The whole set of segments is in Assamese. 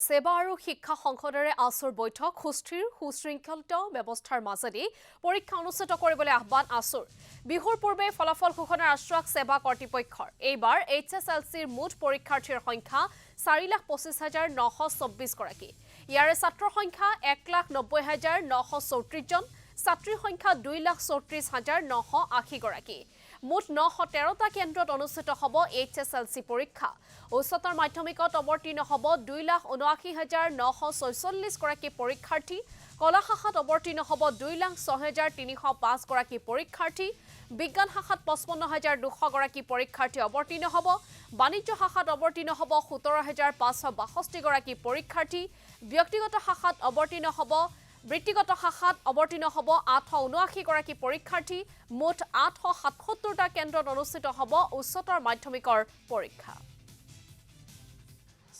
সেবা আৰু শিক্ষা সংসদৰে আসুৰ বৈঠক সুস্থিৰ সুশৃংখলিত ব্যৱস্থাৰ মাজেদি পৰীক্ষা অনুষ্ঠিত কৰিবলৈ আহ্বান আসুৰ বিহুৰ পূৰ্বে ফলাফল ঘোষণাৰ আশ্বাস সেবা কৰ্তৃপক্ষৰ এইবাৰ এইচএছএলচিৰ মুঠ পৰীক্ষাৰ্থীৰ সংখ্যা 4,25,924 গৰাকী ইয়াৰে ছাত্ৰৰ সংখ্যা 1,90,934 জন ছাত্ৰীৰ সংখ্যা 2,34,980 গৰাকী মুঠ 913টা কেন্দ্ৰত অনুষ্ঠিত হ'ব এইচএছএলচি পৰীক্ষা উচ্চতৰ মাধ্যমিকত অৱতীৰ্ণ হ'ব 2,79,946 গৰাকী পৰীক্ষাৰ্থী কলা শাখাত অৱতীৰ্ণ হ'ব 2,06,305 গৰাকী পৰীক্ষাৰ্থী বিজ্ঞান শাখাত 55,200 গৰাকী পৰীক্ষাৰ্থী অৱতীৰ্ণ হ'ব বাণিজ্য শাখাত অৱতীৰ্ণ হ'ব 17,562 গৰাকী পৰীক্ষাৰ্থী ব্যক্তিগত শাখাত অৱতীৰ্ণ হ'ব বৃত্তিগত শাখাত অৱতীৰ্ণ হ'ব 879 গৰাকী পৰীক্ষাৰ্থী মুঠ 877টা কেন্দ্ৰত অনুষ্ঠিত হ'ব উচ্চতৰ মাধ্যমিকৰ পৰীক্ষা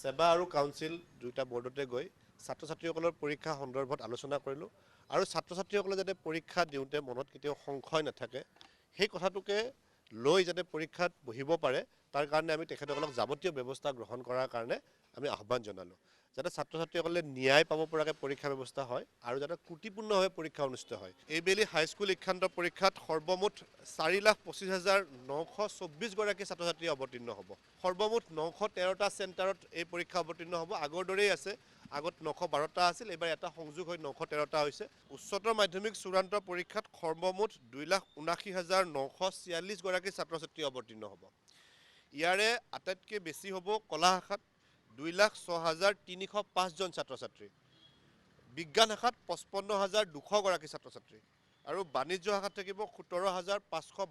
সেবা আৰু কাউন্সিল দুটা বৰ্ডতে গৈ ছাত্ৰ-ছাত্ৰীসকলৰ পৰীক্ষা সন্দৰ্ভত আলোচনা কৰিলো আৰু ছাত্ৰ-ছাত্ৰীসকলে যাতে পৰীক্ষা দিওঁতে মনত কেতিয়াও সংশয় নাথাকে সেই কথাটোকে লৈ যাতে পৰীক্ষাত বহিব পাৰে তাৰ কাৰণে আমি তেখেতসকলক যাৱতীয় ব্যৱস্থা গ্ৰহণ কৰাৰ কাৰণে আমি আহ্বান জনালো যাতে ছাত্ৰ-ছাত্ৰীসকলে ন্যায় পাব পৰাকৈ পৰীক্ষা ব্যৱস্থা হয় আৰু যাতে ত্ৰুটিপূৰ্ণভাৱে পৰীক্ষা অনুষ্ঠিত হয় এইবেলি হাইস্কুল শিক্ষান্ত পৰীক্ষাত সৰ্বমুঠ 4,25,924 গৰাকী ছাত্ৰ-ছাত্ৰী অৱতীৰ্ণ হ'ব সৰ্বমুঠ 913টা চেণ্টাৰত এই পৰীক্ষা অৱতীৰ্ণ হ'ব আগৰ দৰেই আছে আগত 912টা আছিল এবাৰ এটা সংযোগ হৈ 913টা হৈছে উচ্চতৰ মাধ্যমিক চূড়ান্ত পৰীক্ষাত সৰ্বমুঠ 2,79,946 গৰাকী ছাত্ৰ-ছাত্ৰী অৱতীৰ্ণ হ'ব ইয়াৰে আটাইতকৈ বেছি হ'ব কলা শাখাত 2,06,305 জন ছাত্ৰ-ছাত্ৰী বিজ্ঞান শাখাত 55,200 গৰাকী ছাত্ৰ-ছাত্ৰী আৰু বাণিজ্য শাখাত থাকিব 17,562